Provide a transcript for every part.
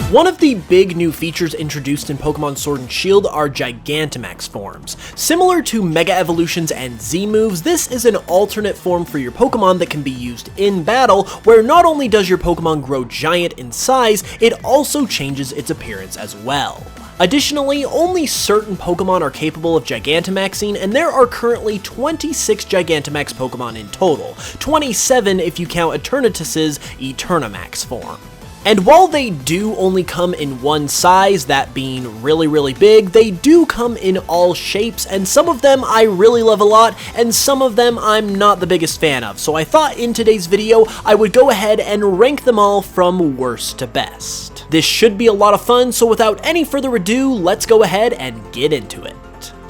One of the big new features introduced in Pokemon Sword and Shield are Gigantamax forms. Similar to Mega Evolutions and Z moves, this is an alternate form for your Pokemon that can be used in battle, where not only does your Pokemon grow giant in size, it also changes its appearance as well. Additionally, only certain Pokemon are capable of Gigantamaxing, and there are currently 26 Gigantamax Pokemon in total, 27 if you count Eternatus' Eternamax form. And while they do only come in one size, that being really big, they do come in all shapes, and some of them I really love a lot, and some of them I'm not the biggest fan of. So I thought in today's video, I would go ahead and rank them all from worst to best. This should be a lot of fun, so without any further ado, let's go ahead and get into it.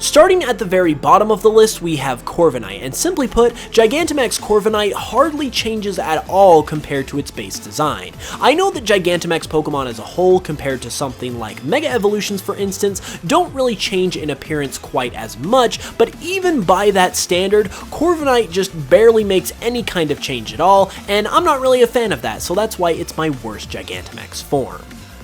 Starting at the very bottom of the list, we have Corviknight, and simply put, Gigantamax Corviknight hardly changes at all compared to its base design. I know that Gigantamax Pokemon as a whole, compared to something like Mega Evolutions for instance, don't really change in appearance quite as much, but even by that standard, Corviknight just barely makes any kind of change at all, and I'm not really a fan of that, so that's why it's my worst Gigantamax form.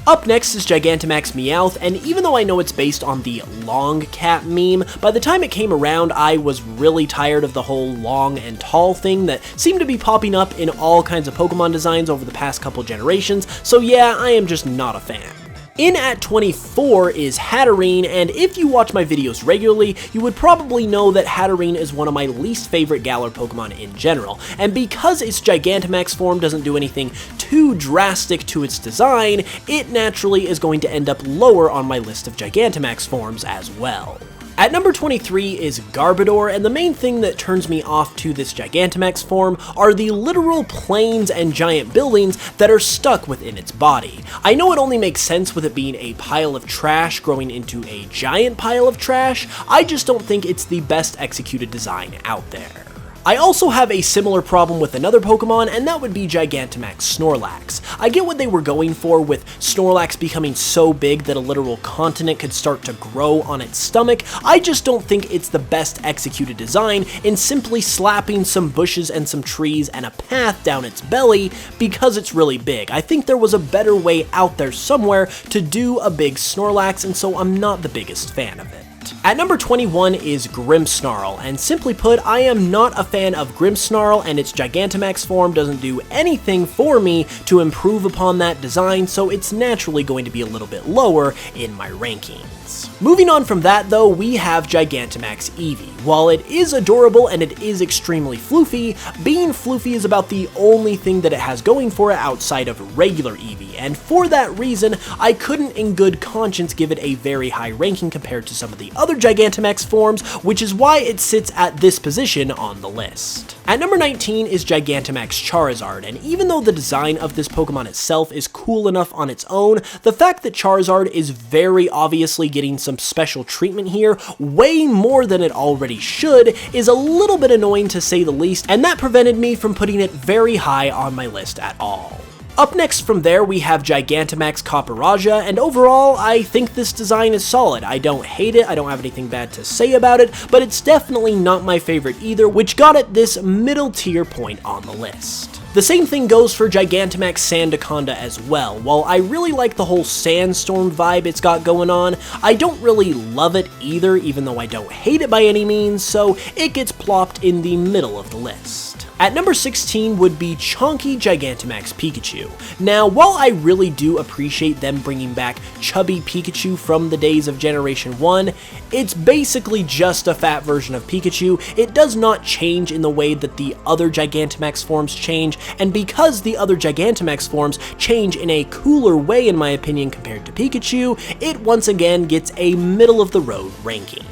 Up next is Gigantamax Meowth, and even though I know it's based on the long cat meme, by the time it came around I was really tired of the whole long and tall thing that seemed to be popping up in all kinds of Pokemon designs over the past couple generations, so yeah, I am just not a fan. In at 24 is Hatterene, and if you watch my videos regularly, you would probably know that Hatterene is one of my least favorite Galar Pokemon in general, and because its Gigantamax form doesn't do anything too drastic to its design, it naturally is going to end up lower on my list of Gigantamax forms as well. At number 23 is Garbodor, and the main thing that turns me off to this Gigantamax form are the literal planes and giant buildings that are stuck within its body. I know it only makes sense with it being a pile of trash growing into a giant pile of trash, I just don't think it's the best executed design out there. I also have a similar problem with another Pokemon, and that would be Gigantamax Snorlax. I get what they were going for with Snorlax becoming so big that a literal continent could start to grow on its stomach. I just don't think it's the best executed design in simply slapping some bushes and some trees and a path down its belly because it's really big. I think there was a better way out there somewhere to do a big Snorlax, and so I'm not the biggest fan of it. At number 21 is Grimmsnarl, and simply put, I am not a fan of Grimmsnarl, and its Gigantamax form doesn't do anything for me to improve upon that design, so it's naturally going to be a little bit lower in my rankings. Moving on from that though, we have Gigantamax Eevee. While it is adorable and it is extremely floofy, being floofy is about the only thing that it has going for it outside of regular Eevee, and for that reason, I couldn't in good conscience give it a very high ranking compared to some of the other Gigantamax forms, which is why it sits at this position on the list. At number 19 is Gigantamax Charizard, and even though the design of this Pokemon itself is cool enough on its own, the fact that Charizard is very obviously getting some special treatment here, way more than it already should, is a little bit annoying to say the least, and that prevented me from putting it very high on my list at all. Up next from there, we have Gigantamax Copperajah, and overall, I think this design is solid. I don't hate it, I don't have anything bad to say about it, but it's definitely not my favorite either, which got it this middle tier point on the list. The same thing goes for Gigantamax Sandaconda as well. While I really like the whole sandstorm vibe it's got going on, I don't really love it either, even though I don't hate it by any means, so it gets plopped in the middle of the list. At number 16 would be Chonky Gigantamax Pikachu. Now, while I really do appreciate them bringing back chubby Pikachu from the days of Generation 1, it's basically just a fat version of Pikachu. It does not change in the way that the other Gigantamax forms change, and because the other Gigantamax forms change in a cooler way in my opinion compared to Pikachu, it once again gets a middle-of-the-road ranking.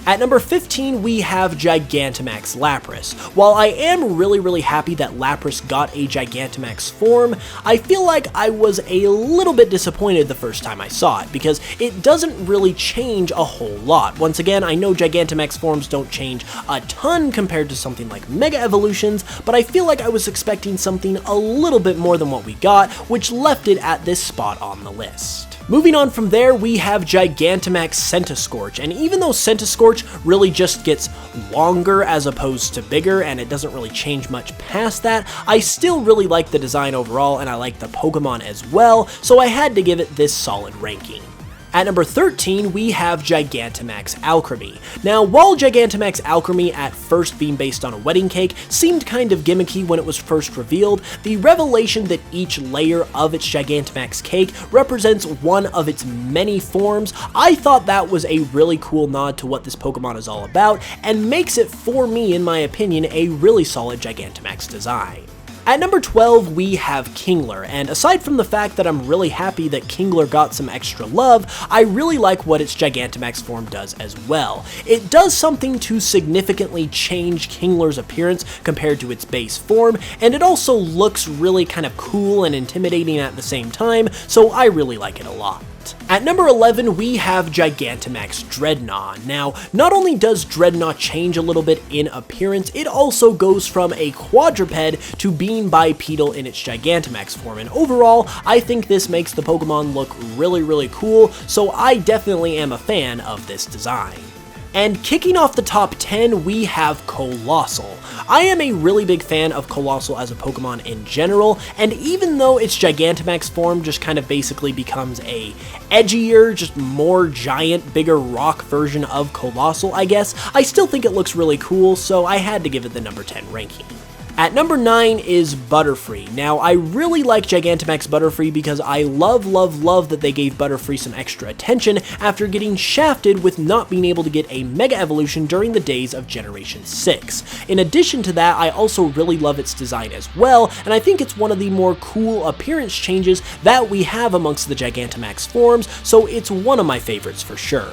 At number 15, we have Gigantamax Lapras. While I am really happy that Lapras got a Gigantamax form, I feel like I was a little bit disappointed the first time I saw it, because it doesn't really change a whole lot. Once again, I know Gigantamax forms don't change a ton compared to something like Mega Evolutions, but I feel like I was expecting something a little bit more than what we got, which left it at this spot on the list. Moving on from there, we have Gigantamax Centiskorch, and even though Centiskorch really just gets longer as opposed to bigger, and it doesn't really change much past that. I still really like the design overall, and I like the Pokemon as well, so I had to give it this solid ranking. At number 13, we have Gigantamax Alchemy. Now, while Gigantamax Alchemy, at first being based on a wedding cake, seemed kind of gimmicky when it was first revealed, the revelation that each layer of its Gigantamax cake represents one of its many forms, I thought that was a really cool nod to what this Pokemon is all about, and makes it, for me, in my opinion, a really solid Gigantamax design. At number 12, we have Kingler, and aside from the fact that I'm really happy that Kingler got some extra love, I really like what its Gigantamax form does as well. It does something to significantly change Kingler's appearance compared to its base form, and it also looks really kind of cool and intimidating at the same time, so I really like it a lot. At number 11, we have Gigantamax Dreadnought. Now, not only does Dreadnought change a little bit in appearance, it also goes from a quadruped to being bipedal in its Gigantamax form, and overall, I think this makes the Pokemon look really cool, so I definitely am a fan of this design. And kicking off the top 10, we have Colossal. I am a really big fan of Colossal as a Pokemon in general, and even though its Gigantamax form just kind of basically becomes a edgier, just more giant, bigger rock version of Colossal, I guess, I still think it looks really cool, so I had to give it the number 10 ranking. At number 9 is Butterfree. Now, I really like Gigantamax Butterfree because I love that they gave Butterfree some extra attention after getting shafted with not being able to get a Mega Evolution during the days of Generation 6. In addition to that, I also really love its design as well, and I think it's one of the more cool appearance changes that we have amongst the Gigantamax forms, so it's one of my favorites for sure.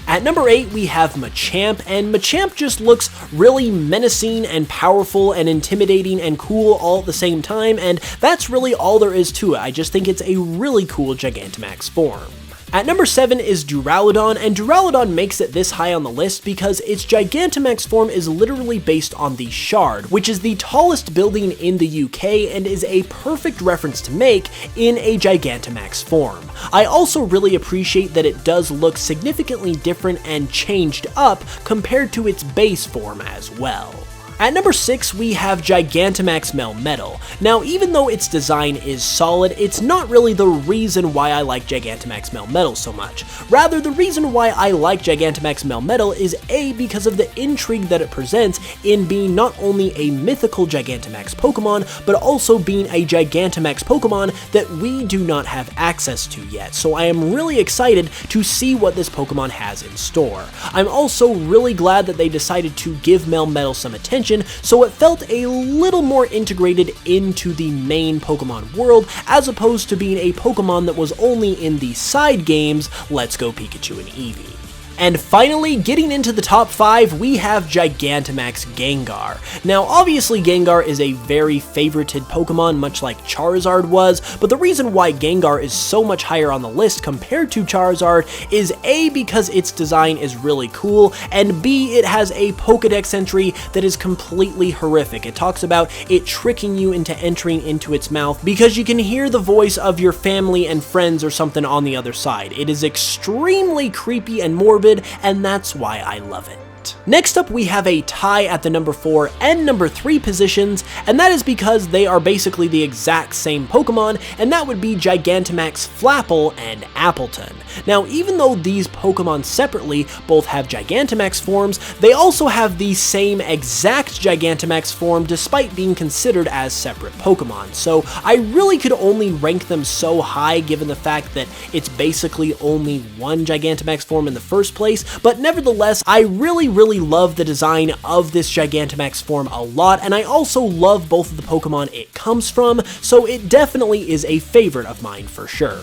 At number 8, we have Machamp, and Machamp just looks really menacing and powerful and intimidating and cool all at the same time, and that's really all there is to it. I just think it's a really cool Gigantamax form. At number 7 is Duraludon, and Duraludon makes it this high on the list because its Gigantamax form is literally based on the Shard, which is the tallest building in the UK and is a perfect reference to make in a Gigantamax form. I also really appreciate that it does look significantly different and changed up compared to its base form as well. At number 6, we have Gigantamax Melmetal. Now, even though its design is solid, it's not really the reason why I like Gigantamax Melmetal so much. Rather, the reason why I like Gigantamax Melmetal is A, because of the intrigue that it presents in being not only a mythical Gigantamax Pokemon, but also being a Gigantamax Pokemon that we do not have access to yet, so I am really excited to see what this Pokemon has in store. I'm also really glad that they decided to give Melmetal some attention, so it felt a little more integrated into the main Pokemon world, as opposed to being a Pokemon that was only in the side games, Let's Go Pikachu and Eevee. And finally, getting into the top 5, we have Gigantamax Gengar. Now, obviously Gengar is a very favorited Pokemon, much like Charizard was, but the reason why Gengar is so much higher on the list compared to Charizard is A, because its design is really cool, and B, it has a Pokedex entry that is completely horrific. It talks about it tricking you into entering into its mouth because you can hear the voice of your family and friends or something on the other side. It is extremely creepy and morbid, and that's why I love it. Next up, we have a tie at the number 4 and number 3 positions, and that is because they are basically the exact same Pokemon, and that would be Gigantamax Flapple and Appleton. Now, even though these Pokemon separately both have Gigantamax forms, they also have the same exact Gigantamax form despite being considered as separate Pokemon, so I really could only rank them so high given the fact that it's basically only one Gigantamax form in the first place, but nevertheless, I really love the design of this Gigantamax form a lot, and I also love both of the Pokemon it comes from, so it definitely is a favorite of mine for sure.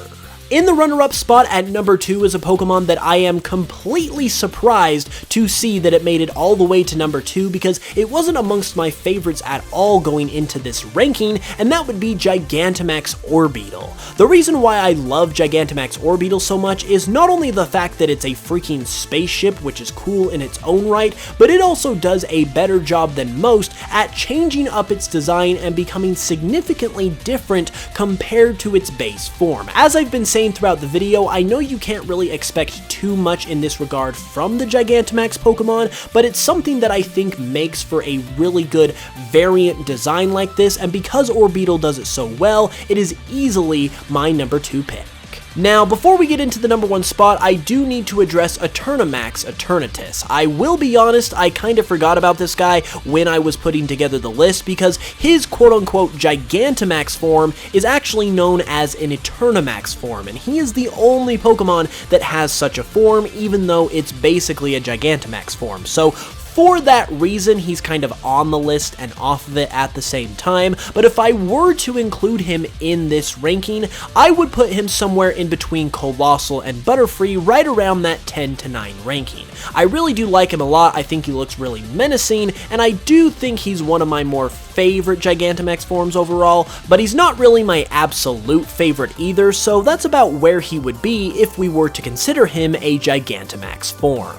In the runner-up spot at number 2 is a Pokemon that I am completely surprised to see that it made it all the way to number 2 because it wasn't amongst my favorites at all going into this ranking, and that would be Gigantamax Orbeetle. The reason why I love Gigantamax Orbeetle so much is not only the fact that it's a freaking spaceship, which is cool in its own right, but it also does a better job than most at changing up its design and becoming significantly different compared to its base form. As I've been saying saying throughout the video, I know you can't really expect too much in this regard from the Gigantamax Pokemon, but it's something that I think makes for a really good variant design like this, and because Orbeetle does it so well, it is easily my number 2 pick. Now, before we get into the number 1 spot, I do need to address Eternamax Eternatus. I will be honest, I kind of forgot about this guy when I was putting together the list because his quote-unquote Gigantamax form is actually known as an Eternamax form, and he is the only Pokemon that has such a form, even though it's basically a Gigantamax form. So, for that reason, he's kind of on the list and off of it at the same time, but if I were to include him in this ranking, I would put him somewhere in between Colossal and Butterfree, right around that 10 to 9 ranking. I really do like him a lot, I think he looks really menacing, and I do think he's one of my more favorite Gigantamax forms overall, but he's not really my absolute favorite either, so that's about where he would be if we were to consider him a Gigantamax form.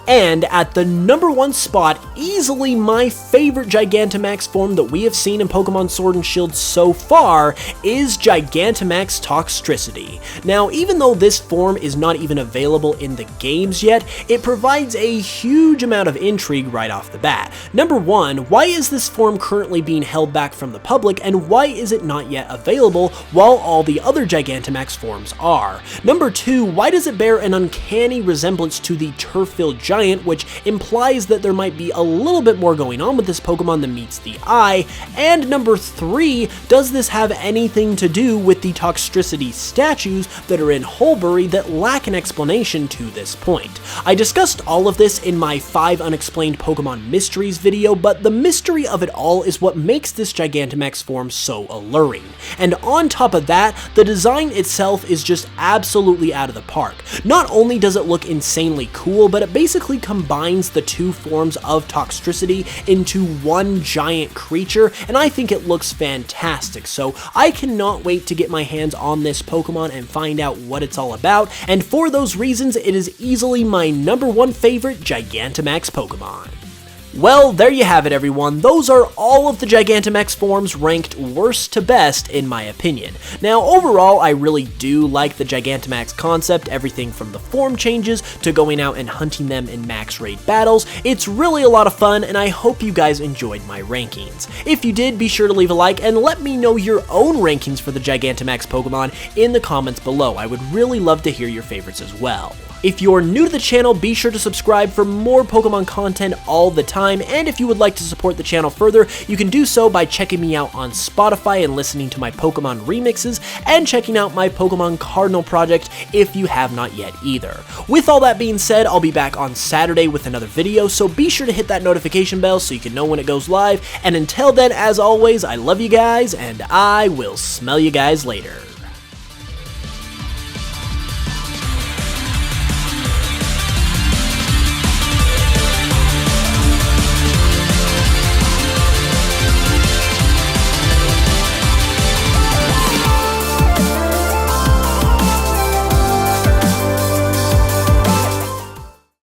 And at the number 1 spot, easily my favorite Gigantamax form that we have seen in Pokemon Sword and Shield so far is Gigantamax Toxtricity. Now, even though this form is not even available in the games yet, it provides a huge amount of intrigue right off the bat. Number 1, why is this form currently being held back from the public, and why is it not yet available while all the other Gigantamax forms are? Number 2, why does it bear an uncanny resemblance to the Turffield Giant, which implies that there might be a little bit more going on with this Pokemon than meets the eye? And number 3, does this have anything to do with the Toxtricity statues that are in Holbury that lack an explanation to this point? I discussed all of this in my 5 unexplained Pokemon mysteries video, but the mystery of it all is what makes this Gigantamax form so alluring. And on top of that, the design itself is just absolutely out of the park. Not only does it look insanely cool, but it basically combines the 2 forms of Toxtricity into one giant creature, and I think it looks fantastic, so I cannot wait to get my hands on this Pokemon and find out what it's all about, and for those reasons, it is easily my number 1 favorite Gigantamax Pokemon. Well, there you have it everyone, those are all of the Gigantamax forms ranked worst to best in my opinion. Now overall I really do like the Gigantamax concept, everything from the form changes to going out and hunting them in max raid battles. It's really a lot of fun and I hope you guys enjoyed my rankings. If you did, be sure to leave a like and let me know your own rankings for the Gigantamax Pokemon in the comments below. I would really love to hear your favorites as well. If you're new to the channel, be sure to subscribe for more Pokemon content all the time, and if you would like to support the channel further, you can do so by checking me out on Spotify and listening to my Pokemon remixes, and checking out my Pokemon Cardinal project if you have not yet either. With all that being said, I'll be back on Saturday with another video, so be sure to hit that notification bell so you can know when it goes live, and until then, as always, I love you guys, and I will smell you guys later.